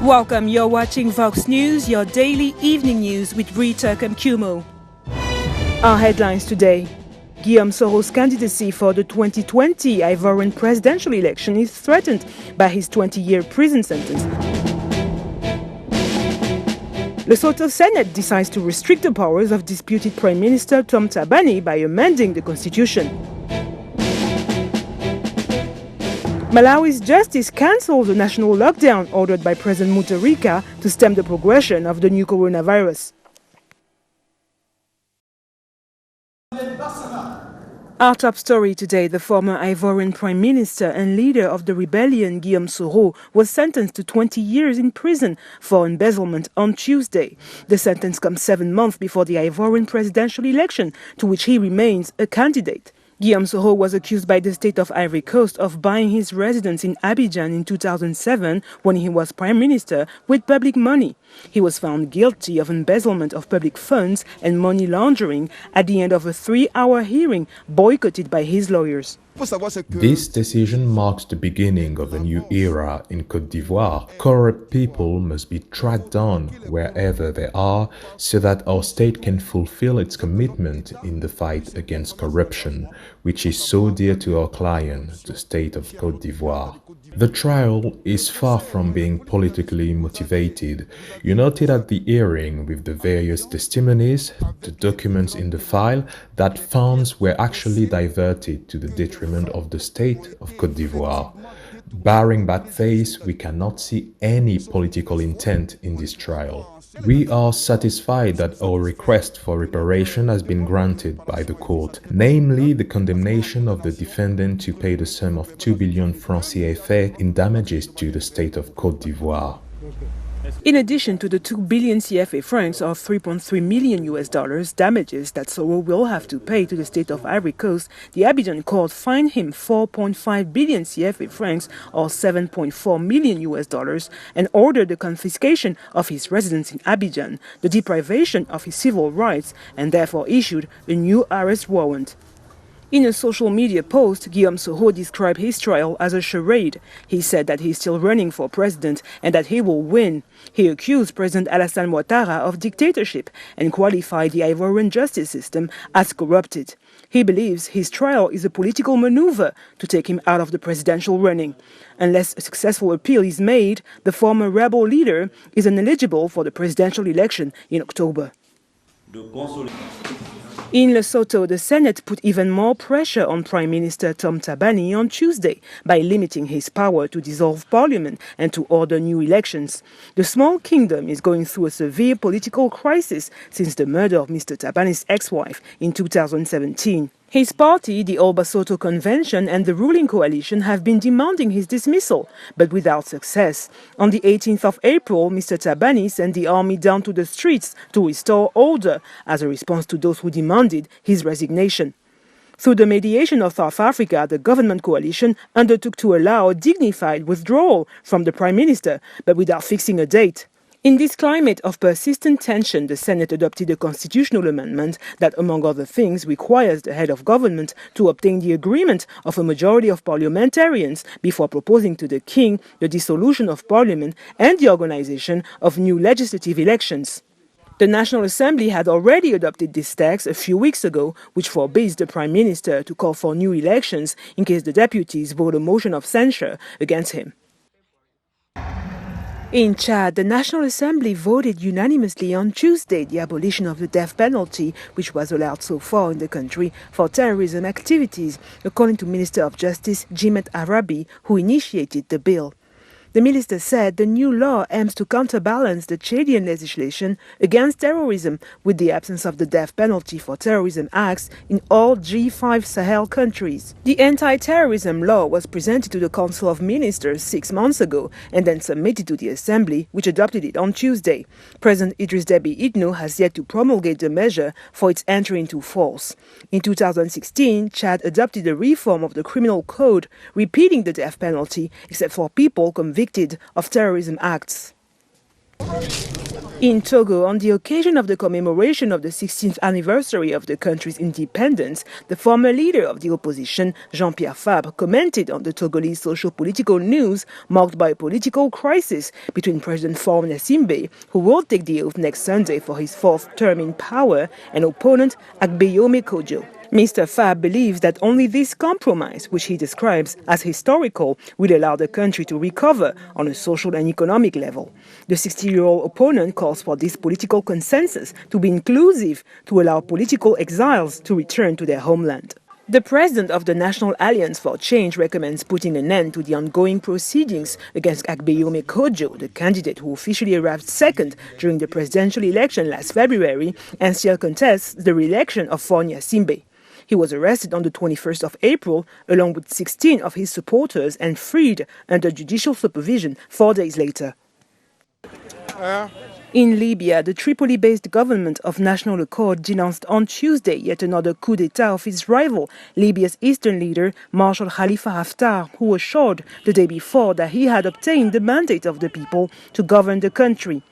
Welcome, you're watching Vox News, your daily evening news with Rita Kamkumo. Our headlines today. Guillaume Soro's candidacy for the 2020 Ivorian presidential election is threatened by his 20-year prison sentence. Lesotho Senate decides to restrict the powers of disputed Prime Minister Tom Tabani by amending the constitution. Malawi's justice cancelled the national lockdown ordered by President Mutharika to stem the progression of the new coronavirus. Our top story today, the former Ivorian Prime Minister and leader of the rebellion, Guillaume Soro, was sentenced to 20 years in prison for embezzlement on Tuesday. The sentence comes 7 months before the Ivorian presidential election, to which he remains a candidate. Guillaume Soro was accused by the state of Ivory Coast of buying his residence in Abidjan in 2007 when he was prime minister with public money. He was found guilty of embezzlement of public funds and money laundering at the end of a 3-hour hearing boycotted by his lawyers. This decision marks the beginning of a new era in Côte d'Ivoire. Corrupt people must be tracked down wherever they are so that our state can fulfill its commitment in the fight against corruption, which is so dear to our client, the state of Côte d'Ivoire. The trial is far from being politically motivated. You noted at the hearing with the various testimonies, the documents in the file, that funds were actually diverted to the detriment of the state of Côte d'Ivoire. Barring bad faith, we cannot see any political intent in this trial. We are satisfied that our request for reparation has been granted by the court, namely the condemnation of the defendant to pay the sum of 2 billion francs CFA in damages to the state of Côte d'Ivoire. In addition to the 2 billion CFA francs or $3.3 million damages that Soro will have to pay to the state of Ivory Coast, the Abidjan court fined him 4.5 billion CFA francs or $7.4 million and ordered the confiscation of his residence in Abidjan, the deprivation of his civil rights, and therefore issued a new arrest warrant. In a social media post, Guillaume Soro described his trial as a charade. He said that he's still running for president and that he will win. He accused President Alassane Ouattara of dictatorship and qualified the Ivorian justice system as corrupted. He believes his trial is a political maneuver to take him out of the presidential running. Unless a successful appeal is made, the former rebel leader is ineligible for the presidential election in October. In Lesotho, the Senate put even more pressure on Prime Minister Tom Tabani on Tuesday by limiting his power to dissolve parliament and to order new elections. The small kingdom is going through a severe political crisis since the murder of Mr. Tabani's ex-wife in 2017. His party, the All Basotho Convention, and the ruling coalition have been demanding his dismissal, but without success. On the 18th of April, Mr. Tabani sent the army down to the streets to restore order as a response to those who demanded his resignation. Through the mediation of South Africa, the government coalition undertook to allow a dignified withdrawal from the Prime Minister, but without fixing a date. In this climate of persistent tension, the Senate adopted a constitutional amendment that, among other things, requires the head of government to obtain the agreement of a majority of parliamentarians before proposing to the king the dissolution of parliament and the organization of new legislative elections. The National Assembly had already adopted this text a few weeks ago, which forbids the Prime Minister to call for new elections in case the deputies vote a motion of censure against him. In Chad, the National Assembly voted unanimously on Tuesday the abolition of the death penalty, which was allowed so far in the country for terrorism activities, according to Minister of Justice Jimet Arabi, who initiated the bill. The minister said the new law aims to counterbalance the Chadian legislation against terrorism with the absence of the death penalty for terrorism acts in all G5 Sahel countries. The anti-terrorism law was presented to the Council of Ministers 6 months ago and then submitted to the Assembly, which adopted it on Tuesday. President Idriss Déby Itno has yet to promulgate the measure for its entry into force. In 2016, Chad adopted a reform of the criminal code, repeating the death penalty, except for people convicted of terrorism acts. In Togo, on the occasion of the commemoration of the 16th anniversary of the country's independence, the former leader of the opposition, Jean-Pierre Fabre, commented on the Togolese socio-political news marked by a political crisis between President Faure Gnassingbé, who will take the oath next Sunday for his fourth term in power, and opponent Agbeyome Kojo. Mr. Fabre believes that only this compromise, which he describes as historical, will allow the country to recover on a social and economic level. The 60-year-old opponent calls for this political consensus to be inclusive to allow political exiles to return to their homeland. The president of the National Alliance for Change recommends putting an end to the ongoing proceedings against Agbeyome Kojo, the candidate who officially arrived second during the presidential election last February and still contests the re-election of Faure Gnassingbé. He was arrested on the 21st of April, along with 16 of his supporters, and freed under judicial supervision 4 days later. In Libya, the Tripoli-based government of national accord denounced on Tuesday yet another coup d'etat of its rival, Libya's eastern leader, Marshal Khalifa Haftar, who assured the day before that he had obtained the mandate of the people to govern the country.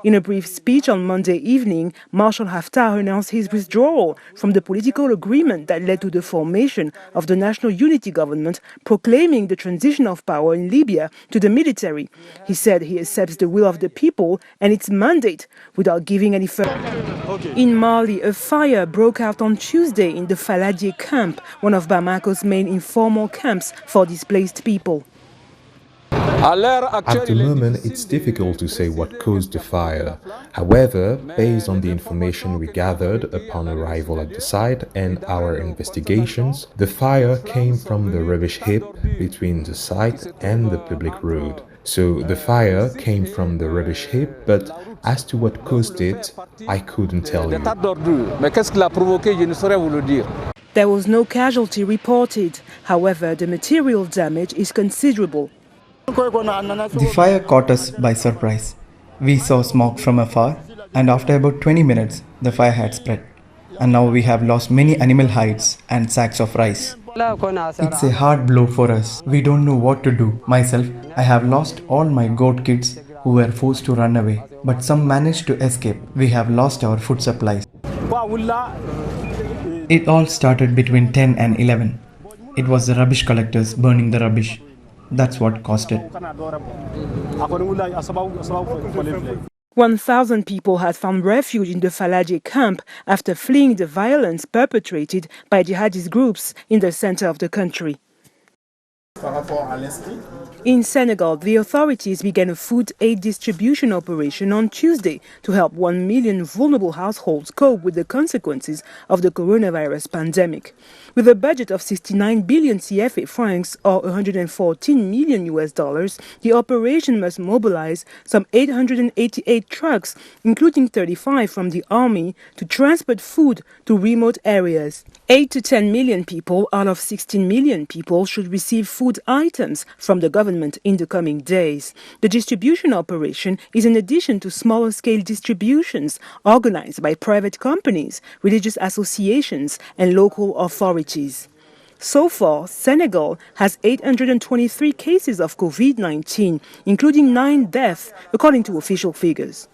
In a brief speech on Monday evening, Marshal Haftar announced his withdrawal from the political agreement that led to the formation of the National Unity Government, proclaiming the transition of power in Libya to the military. He said he accepts the will of the people and its mandate without giving any further. In Mali, a fire broke out on Tuesday in the Faladier camp, one of Bamako's main informal camps for displaced people. At the moment, it's difficult to say what caused the fire. However, based on the information we gathered upon arrival at the site and our investigations, the fire came from the rubbish heap between the site and the public road. So the fire came from the rubbish heap, but as to what caused it, I couldn't tell you. There was no casualty reported. However, the material damage is considerable. The fire caught us by surprise. We saw smoke from afar, and after about 20 minutes, the fire had spread. And now we have lost many animal hides and sacks of rice. It's a hard blow for us. We don't know what to do. Myself, I have lost all my goat kids who were forced to run away, but some managed to escape. We have lost our food supplies. It all started between 10 and 11. It was the rubbish collectors burning the rubbish. That's what caused it. 1,000 people had found refuge in the Faladier camp after fleeing the violence perpetrated by jihadist groups in the center of the country. In Senegal, the authorities began a food aid distribution operation on Tuesday to help 1 million vulnerable households cope with the consequences of the coronavirus pandemic. With a budget of 69 billion CFA francs or $114 million, the operation must mobilize some 888 trucks, including 35 from the army, to transport food to remote areas. 8 to 10 million people out of 16 million people should receive food items from the government in the coming days. The distribution operation is in addition to smaller-scale distributions organized by private companies, religious associations, and local authorities. So far, Senegal has 823 cases of COVID-19, including 9 deaths, according to official figures.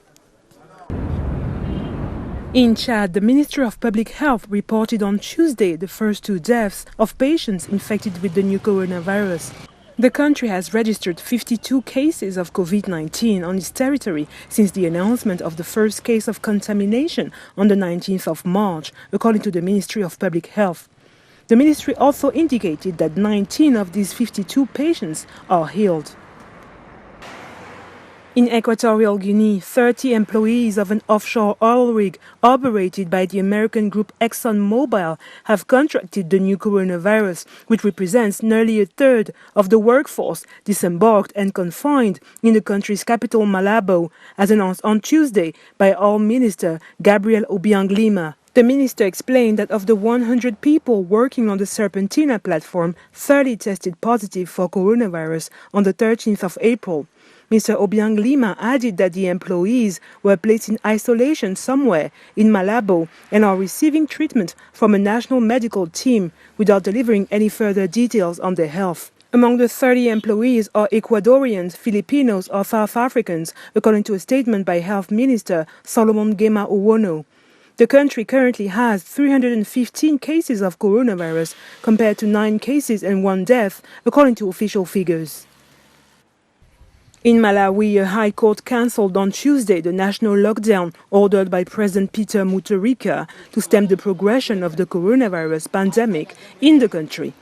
In Chad, the Ministry of Public Health reported on Tuesday the first 2 deaths of patients infected with the new coronavirus. The country has registered 52 cases of COVID-19 on its territory since the announcement of the first case of contamination on the 19th of March, according to the Ministry of Public Health. The ministry also indicated that 19 of these 52 patients are healed. In Equatorial Guinea, 30 employees of an offshore oil rig operated by the American group ExxonMobil have contracted the new coronavirus, which represents nearly a third of the workforce disembarked and confined in the country's capital Malabo, as announced on Tuesday by Oil Minister Gabriel Obiang Lima. The minister explained that of the 100 people working on the Serpentina platform, 30 tested positive for coronavirus on the 13th of April. Mr. Obiang Lima added that the employees were placed in isolation somewhere in Malabo and are receiving treatment from a national medical team without delivering any further details on their health. Among the 30 employees are Ecuadorians, Filipinos, or South Africans, according to a statement by Health Minister Solomon Gema Owono. The country currently has 315 cases of coronavirus compared to 9 cases and 1 death, according to official figures. In Malawi, a high court cancelled on Tuesday the national lockdown ordered by President Peter Mutharika to stem the progression of the coronavirus pandemic in the country.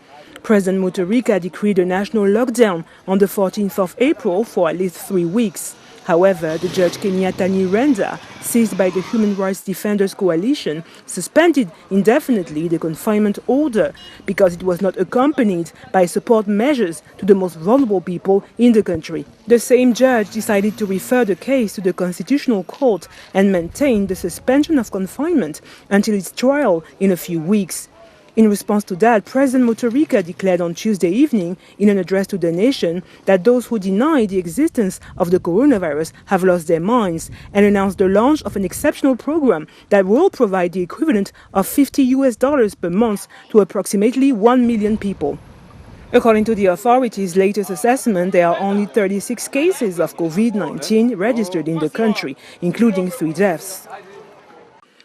President Mutharika decreed a national lockdown on the 14th of April for at least 3 weeks. However, the judge Kenyatta Nyirenda, seized by the Human Rights Defenders Coalition, suspended indefinitely the confinement order because it was not accompanied by support measures to the most vulnerable people in the country. The same judge decided to refer the case to the Constitutional Court and maintain the suspension of confinement until its trial in a few weeks. In response to that, President Mutharika declared on Tuesday evening in an address to the nation that those who deny the existence of the coronavirus have lost their minds and announced the launch of an exceptional program that will provide the equivalent of $50 per month to approximately 1 million people. According to the authorities' latest assessment, there are only 36 cases of COVID-19 registered in the country, including 3 deaths.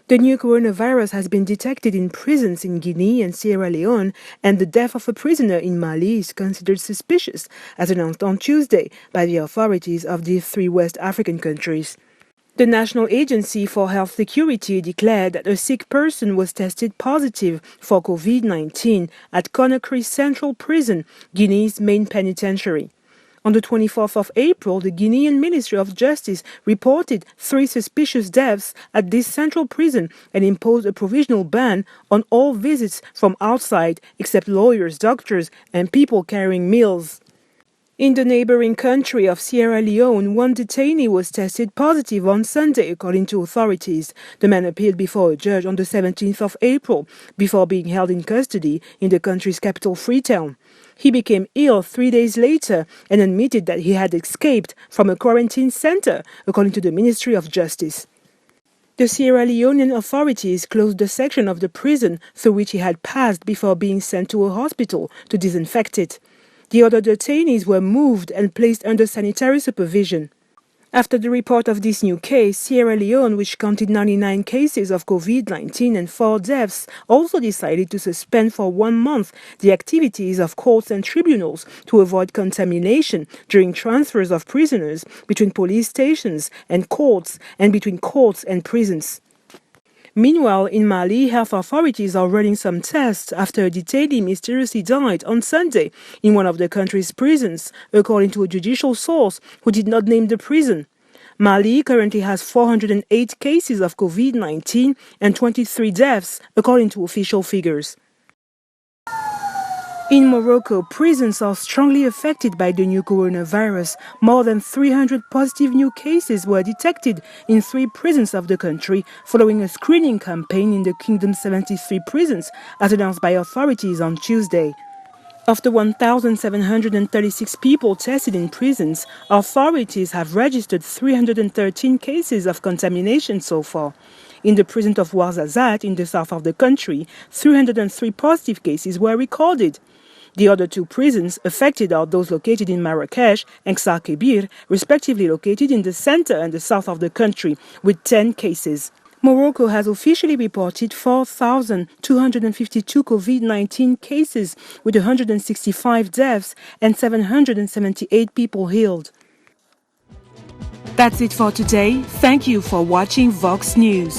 The new coronavirus has been detected in prisons in Guinea and Sierra Leone, and the death of a prisoner in Mali is considered suspicious, as announced on Tuesday by the authorities of these 3 West African countries. The National Agency for Health Security declared that a sick person was tested positive for COVID-19 at Conakry Central Prison, Guinea's main penitentiary. On the 24th of April, the Guinean Ministry of Justice reported 3 suspicious deaths at this central prison and imposed a provisional ban on all visits from outside except lawyers, doctors, and people carrying meals. In the neighboring country of Sierra Leone, 1 detainee was tested positive on Sunday, according to authorities. The man appeared before a judge on the 17th of April, before being held in custody in the country's capital, Freetown. He became ill 3 days later and admitted that he had escaped from a quarantine center, according to the Ministry of Justice. The Sierra Leonean authorities closed the section of the prison through which he had passed before being sent to a hospital to disinfect it. The other detainees were moved and placed under sanitary supervision. After the report of this new case, Sierra Leone, which counted 99 cases of COVID-19 and 4 deaths, also decided to suspend for 1 month the activities of courts and tribunals to avoid contamination during transfers of prisoners between police stations and courts and between courts and prisons. Meanwhile, in Mali, health authorities are running some tests after a detainee mysteriously died on Sunday in one of the country's prisons, according to a judicial source who did not name the prison. Mali currently has 408 cases of COVID-19 and 23 deaths, according to official figures. In Morocco, prisons are strongly affected by the new coronavirus. More than 300 positive new cases were detected in 3 prisons of the country following a screening campaign in the kingdom's 73 prisons, as announced by authorities on Tuesday. Of the 1,736 people tested in prisons, authorities have registered 313 cases of contamination so far. In the prison of Ouarzazate, in the south of the country, 303 positive cases were recorded. The other 2 prisons affected are those located in Marrakesh and Ksar Kebir, respectively located in the center and the south of the country, with 10 cases. Morocco has officially reported 4,252 COVID-19 cases, with 165 deaths and 778 people healed. That's it for today. Thank you for watching Vox News.